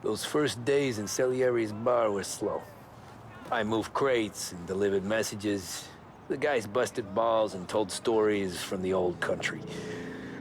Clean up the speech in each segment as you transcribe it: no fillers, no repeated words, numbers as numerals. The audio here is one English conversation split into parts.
Those first days in Salieri's bar were slow. I moved crates and delivered messages. The guys busted balls and told stories from the old country.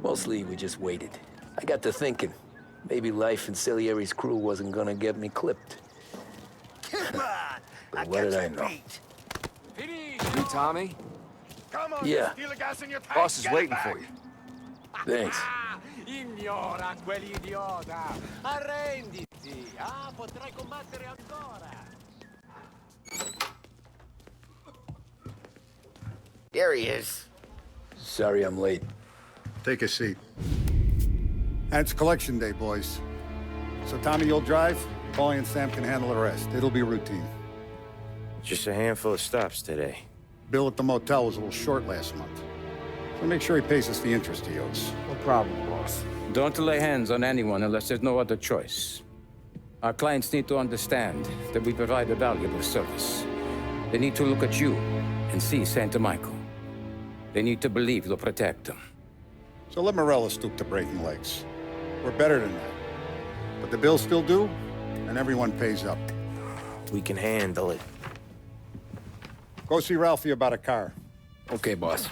Mostly, we just waited. I got to thinking, maybe life in Salieri's crew wasn't gonna get me clipped. Come on! But what did I know? You, Tommy? Come on, Yeah. steal the gas in your tank. Boss is Get it waiting back. for you. Thanks. Ignora quell'idiota! Arrenditi! Potrai combattere ancora! There he is. Sorry I'm late. Take a seat. And it's collection day, boys. So Tommy, you'll drive. Paulie and Sam can handle the rest. It'll be routine. Just a handful of stops today. Bill at the motel was a little short last month. So make sure he pays us the interest he owes. No problem, boss. Don't lay hands on anyone unless there's no other choice. Our clients need to understand that we provide a valuable service. They need to look at you and see Santa Michael. They need to believe you'll protect them. So let Morella stoop to breaking legs. We're better than that. But the bill's still due, and everyone pays up. We can handle it. Go see Ralphie about a car. Okay, boss.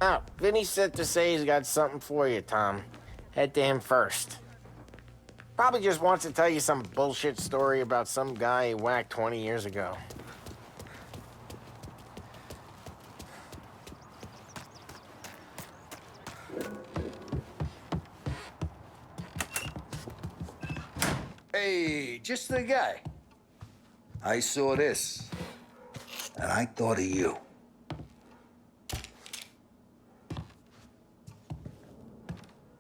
Oh, Vinny said to say he's got something for you, Tom. Head to him first. Probably just wants to tell you some bullshit story about some guy he whacked 20 years ago. Hey, just the guy. I saw this, and I thought of you.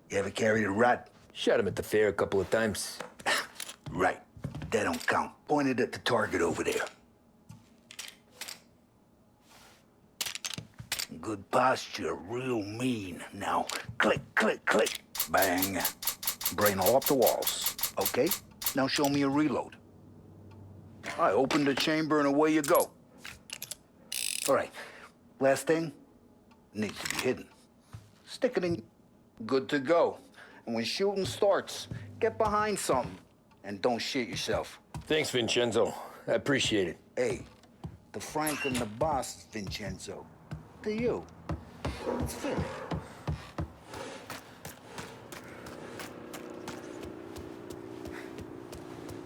You ever carried a rat? Shot him at the fair a couple of times. Right. That don't count. Pointed at the target over there. Good posture, real mean. Now, click, click, click. Bang. Brain all off the walls. Okay? Now show me a reload. I open the chamber and away you go. All right. Last thing. Needs to be hidden. Stick it in. Good to go. And when shooting starts, get behind something. And don't shit yourself. Thanks, Vincenzo. I appreciate it. Hey, the Frank and the boss, Vincenzo. To you. It's fair.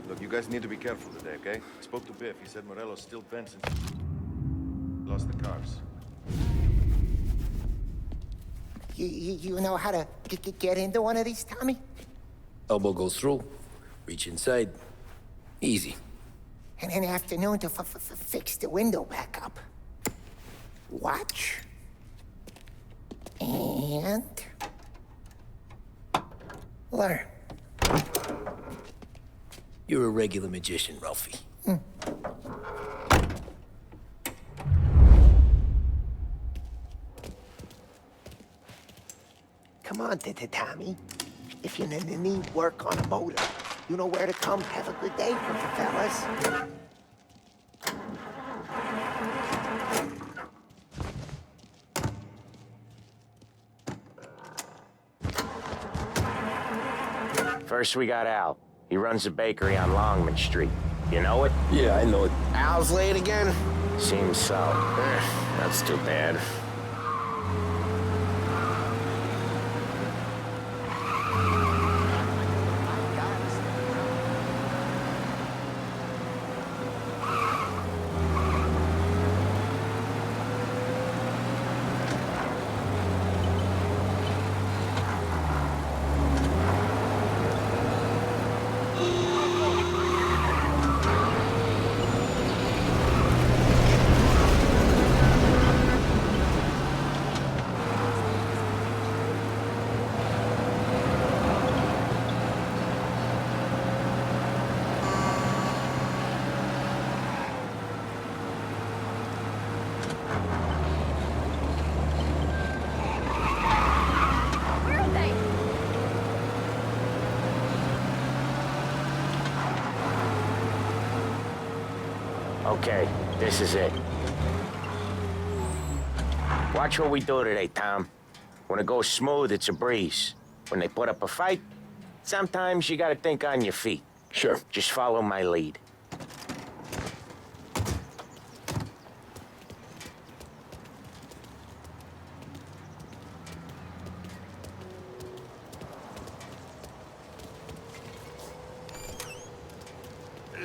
Look, you guys need to be careful today, okay? I spoke to Biff. He said Morello's still bent since lost the cars. You know how to get into one of these, Tommy? Elbow goes through, reach inside. Easy. And an afternoon to fix the window back up. Watch. And... learn. You're a regular magician, Ralphie. Come on, Tommy. If you need work on a motor, you know where to come. Have a good day, fellas. First, we got Al. He runs a bakery on Longman Street. You know it? Yeah, I know it. Al's late again? Seems so. That's too bad. Okay, this is it. Watch what we do today, Tom. When it goes smooth, it's a breeze. When they put up a fight, sometimes you gotta think on your feet. Sure. Just follow my lead.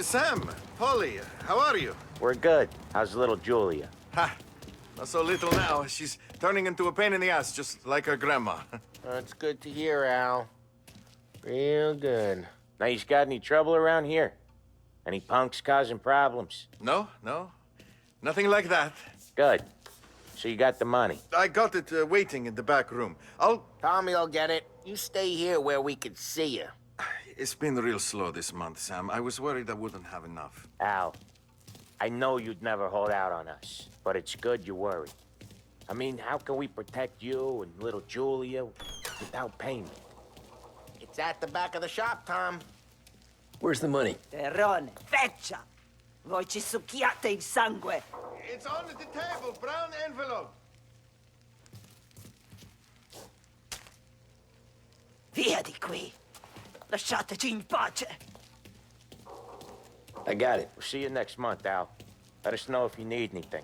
Sam, Polly, how are you? We're good. How's little Julia? Ha! Not so little now. She's turning into a pain in the ass, just like her grandma. That's good to hear, Al. Real good. Now, you got any trouble around here? Any punks causing problems? No. Nothing like that. Good. So you got the money? I got it waiting in the back room. Tommy'll get it. You stay here where we can see you. It's been real slow this month, Sam. I was worried I wouldn't have enough. Al, I know you'd never hold out on us, but it's good you worry. I mean, how can we protect you and little Julia without payment? It's at the back of the shop, Tom. Where's the money? Terrone, feccia! Voi ci succhiate il sangue! It's on the table, brown envelope. Via di qui! Lasciateci in pace! I got it. We'll see you next month, Al. Let us know if you need anything.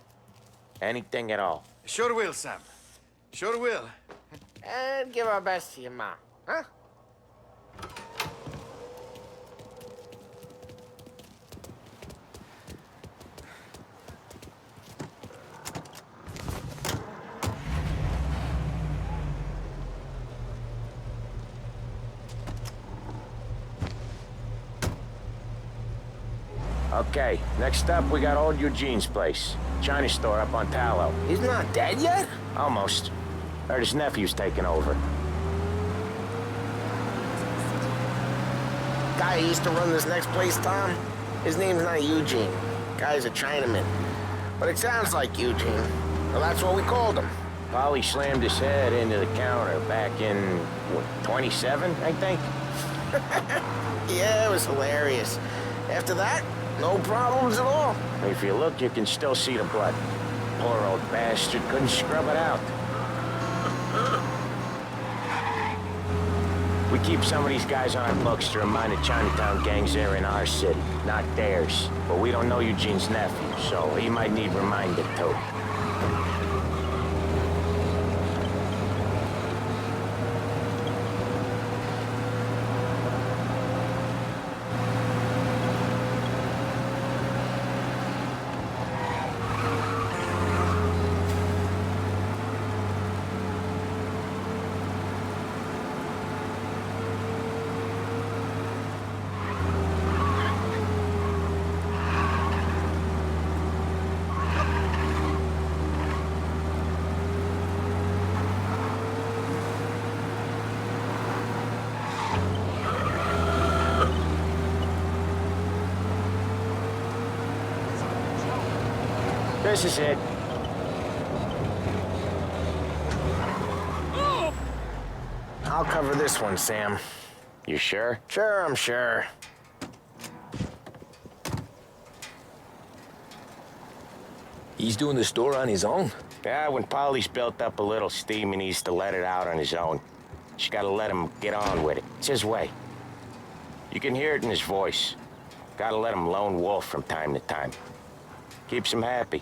Anything at all. Sure will, Sam. Sure will. And give our best to your mom, huh? Okay, next up, we got old Eugene's place. China store up on Tallow. He's not dead yet? Almost. Heard his nephew's taking over. Guy who used to run this next place, Tom? His name's not Eugene. Guy's a Chinaman. But it sounds like Eugene. Well, that's what we called him. Polly slammed his head into the counter back in, what, 27, I think? Yeah, it was hilarious. After that, no problems at all. If you look, you can still see the blood. Poor old bastard couldn't scrub it out. We keep some of these guys on our books to remind the Chinatown gangs they're in our city, not theirs. But we don't know Eugene's nephew, so he might need reminded too. This is it. I'll cover this one, Sam. You sure? Sure, I'm sure. He's doing the store on his own? Yeah, when Polly's built up a little steam, he needs to let it out on his own. Just gotta let him get on with it. It's his way. You can hear it in his voice. Gotta let him lone wolf from time to time. Keeps him happy.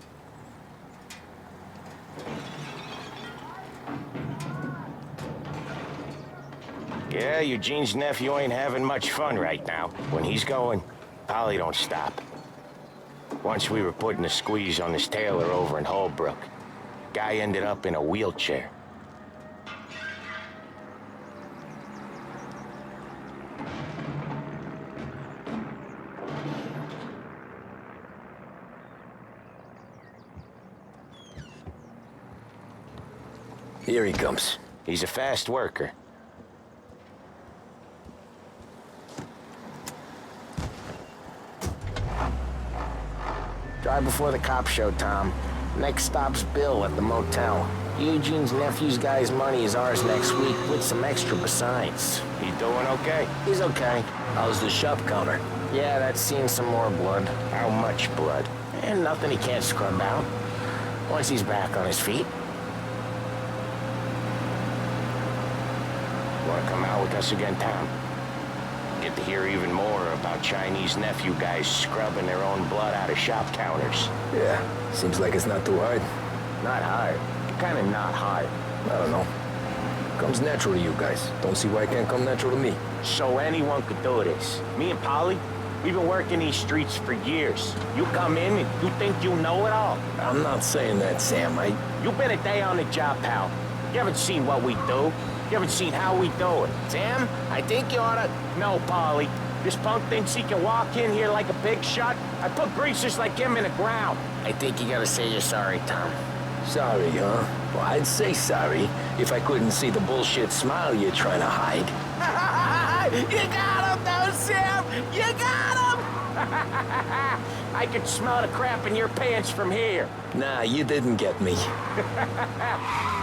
Yeah, Eugene's nephew ain't having much fun right now. When he's going, Polly don't stop. Once we were putting a squeeze on this tailor over in Holbrook. Guy ended up in a wheelchair. Here he comes. He's a fast worker. Drive before the cop show, Tom. Next stop's Bill at the motel. Eugene's nephew's guy's money is ours next week, with some extra besides. He doing okay? He's okay. How's the shop counter? Yeah, that's seen some more blood. How much blood? And nothing he can't scrub out. Once he's back on his feet. wanna come out with us again, Tom? Get to hear even more about Chinese nephew guys scrubbing their own blood out of shop counters. Yeah, seems like it's not too hard. Not hard. Kinda not hard. I don't know. Comes natural to you guys. Don't see why it can't come natural to me. So anyone could do this. Me and Polly, we've been working these streets for years. You come in and you think you know it all. I'm not saying that, Sam. You've been a day on the job, pal. You haven't seen what we do. You haven't seen how we do it. Sam, I think you oughta... No, Polly. This punk thinks he can walk in here like a big shot. I put greasers like him in the ground. I think you gotta say you're sorry, Tom. Sorry, huh? Well, I'd say sorry if I couldn't see the bullshit smile you're trying to hide. You got him, though, Sam! You got him! I could smell the crap in your pants from here. Nah, you didn't get me.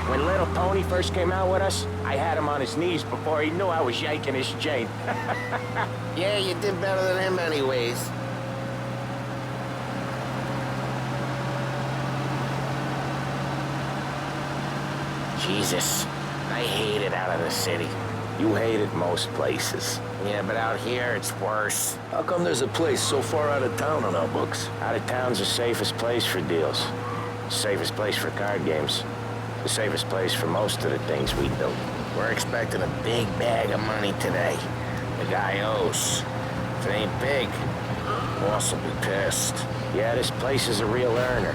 When little Tony first came out with us, I had him on his knees before he knew I was yanking his chain. Yeah, you did better than him anyways. Jesus, I hate it out of the city. You hate it most places. Yeah, but out here, it's worse. How come there's a place so far out of town on our books? Out of town's the safest place for deals. The safest place for card games. The safest place for most of the things we do. We're expecting a big bag of money today. The guy owes. If it ain't big, boss will be pissed. Yeah, this place is a real earner.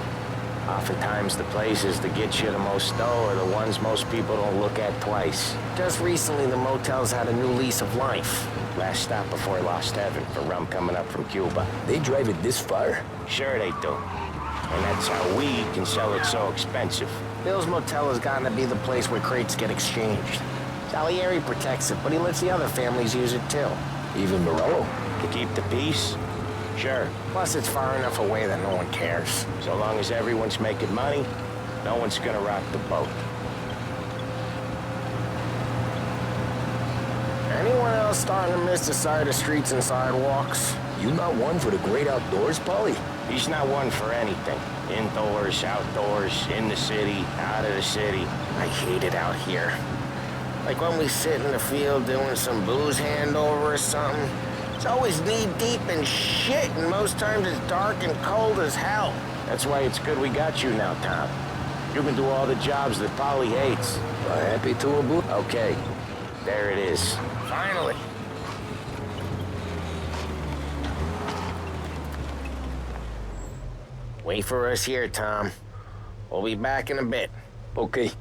Oftentimes the places that get you the most dough are the ones most people don't look at twice. Just recently, the motel's had a new lease of life. Last stop before Lost Heaven for rum coming up from Cuba. They drive it this far? Sure they do. And that's how we can sell it so expensive. Bill's Motel has gotten to be the place where crates get exchanged. Salieri protects it, but he lets the other families use it too. Even Morello? To keep the peace? Sure. Plus, it's far enough away that no one cares. So long as everyone's making money, no one's gonna rock the boat. Anyone else starting to miss the side of streets and sidewalks? You not one for the great outdoors, Polly? He's not one for anything. Indoors, outdoors, in the city, out of the city. I hate it out here. Like when we sit in the field doing some booze handover or something. It's always knee-deep in shit, and most times it's dark and cold as hell. That's why it's good we got you now, Tom. You can do all the jobs that Polly hates. Happy to aboard. Okay, there it is. Finally. Wait for us here, Tom. We'll be back in a bit. Okay.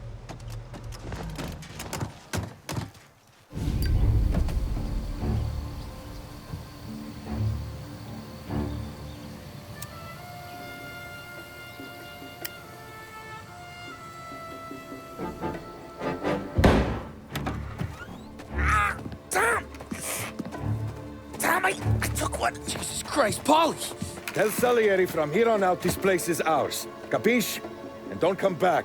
I took one. Jesus Christ, Polly! Tell Salieri from here on out this place is ours. Capiche? And don't come back,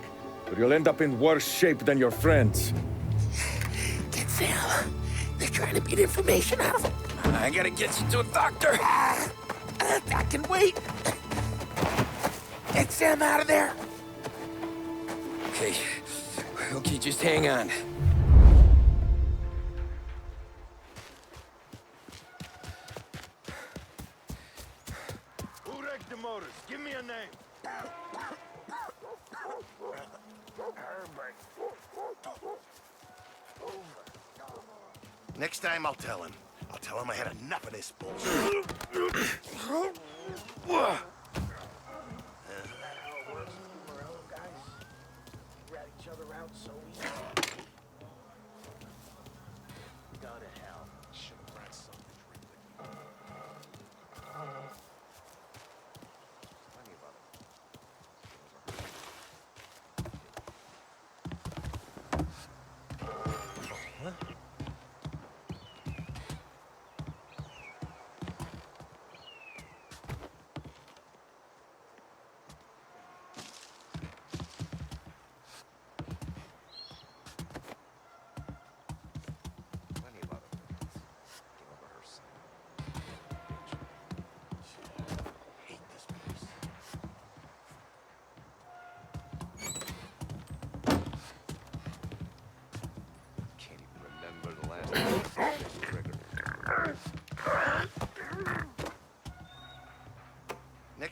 or you'll end up in worse shape than your friends. Get Sam. They're trying to beat information out of him. I gotta get you to a doctor. I can wait. Get Sam out of there. Okay. Okay, just hang on. Give me a name. Next time I'll tell him. I'll tell him I had enough of this bullshit.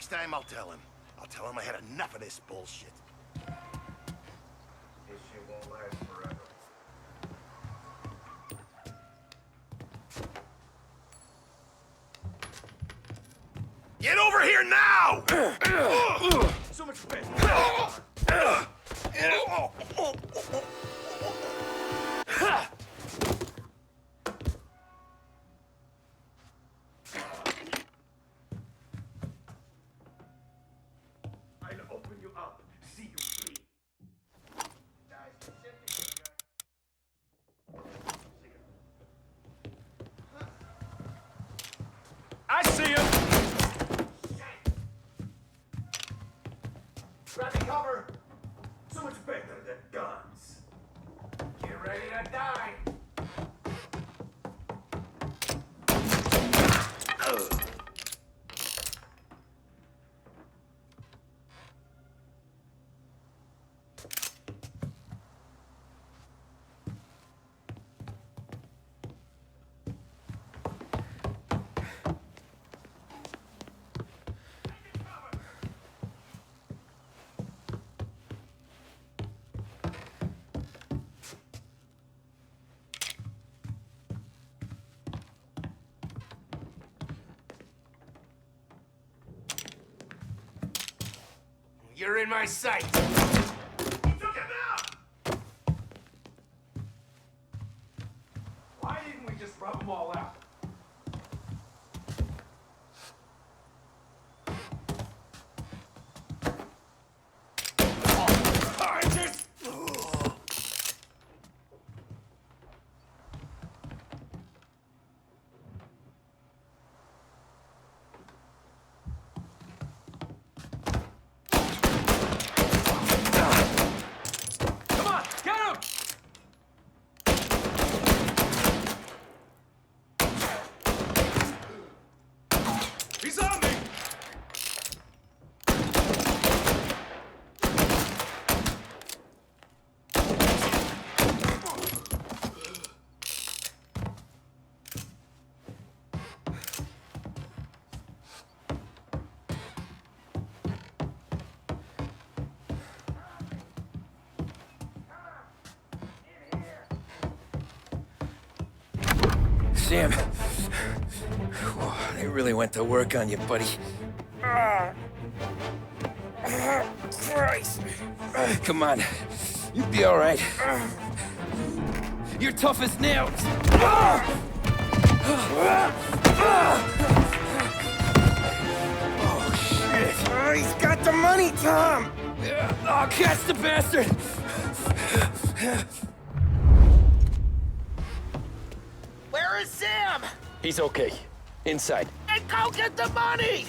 Next time I'll tell him. I'll tell him I had enough of this bullshit. This shit won't last forever. Get over here now! So much better. I'll open you up. See you free. I see him! Grabbing cover! So much better than guns. Get ready to die! You're in my sight. Took him out! Why didn't we just rub them all out? He's on me! Sam. They really went to work on you, buddy. Christ. Come on. You'll be all right. You're tough as nails. Oh, shit. Oh, he's got the money, Tom! Oh, catch the bastard! Where is Sam? He's okay. Inside. And go get the money!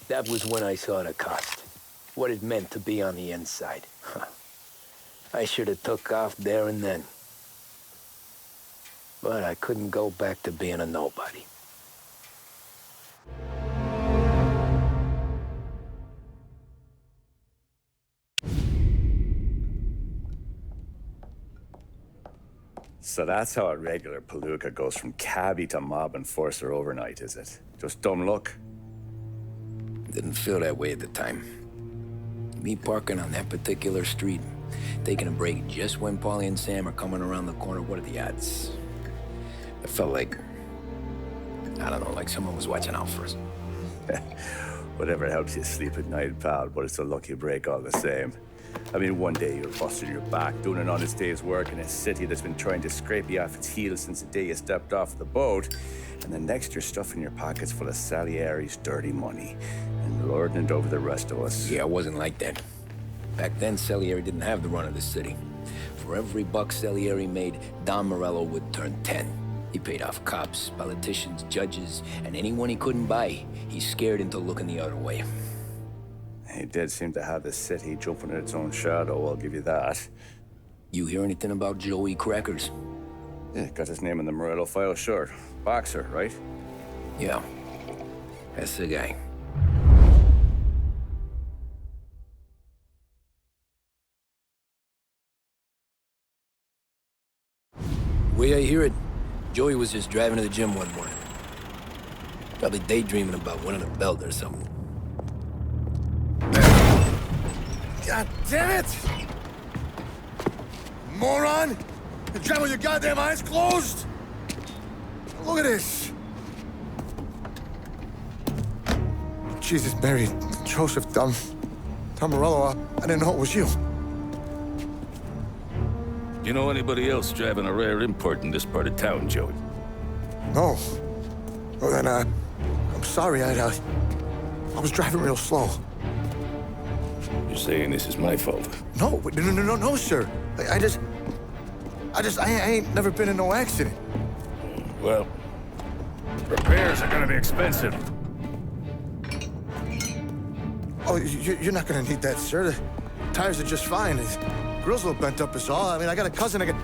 That was when I saw the cost. What it meant to be on the inside. I should have took off there and then. But I couldn't go back to being a nobody. So that's how a regular palooka goes from cabbie to mob enforcer overnight, is it? Just dumb luck? Didn't feel that way at the time. Me parking on that particular street, taking a break just when Paulie and Sam are coming around the corner, what are the odds? It felt like, I don't know, like someone was watching out for us. Whatever helps you sleep at night, pal, but it's a lucky break all the same. I mean, one day you're busting your back, doing an honest day's work in a city that's been trying to scrape you off its heels since the day you stepped off the boat, and the next you're stuffing your pockets full of Salieri's dirty money and lording it over the rest of us. Yeah, it wasn't like that. Back then, Salieri didn't have the run of the city. For every buck Salieri made, Don Morello would turn 10. He paid off cops, politicians, judges, and anyone he couldn't buy, he scared into looking the other way. He did seem to have the city jumping in its own shadow, I'll give you that. You hear anything about Joey Crackers? Yeah, got his name in the Morello file, sure. Boxer, right? Yeah, that's the guy. The way I hear it, Joey was just driving to the gym one morning. Probably daydreaming about winning a belt or something. God damn it! Moron! You drive with your goddamn eyes closed? Look at this! Jesus, Mary, Joseph, Tom Morello, I didn't know it was you. You know anybody else driving a rare import in this part of town, Joey? No. Well, then, I'm sorry, I was driving real slow. You're saying this is my fault? No, sir. I ain't never been in no accident. Well, repairs are gonna be expensive. Oh, you're not gonna need that, sir. The tires are just fine. The grill's a little bent up is all. I mean, I got a cousin I can...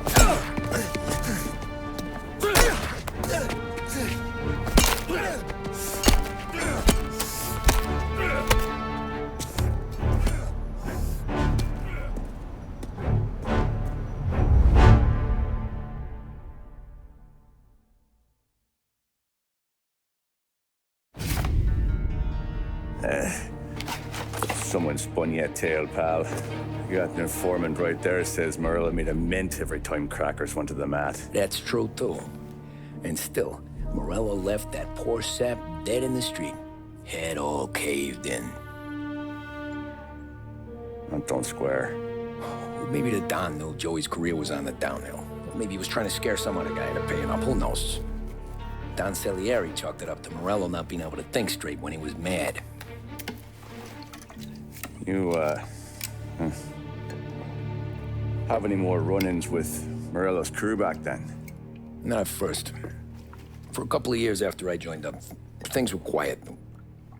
Someone spun you a tail, pal. You got an informant right there says Morello made a mint every time Crackers went to the mat. That's true, too. And still, Morello left that poor sap dead in the street. Head all caved in. Don't square. Maybe the Don knew Joey's career was on the downhill. Maybe he was trying to scare some other guy into paying up. Who knows? Don Salieri chalked it up to Morello not being able to think straight when he was mad. You, have any more run-ins with Morello's crew back then? Not at first. For a couple of years after I joined up, things were quiet.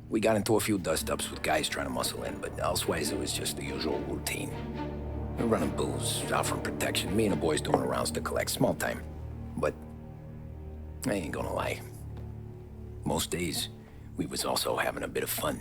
We got into a few dust-ups with guys trying to muscle in, but elsewise it was just the usual routine. We're running booze, offering protection, me and the boys doing the rounds to collect, small time. But I ain't gonna lie. Most days, we was also having a bit of fun.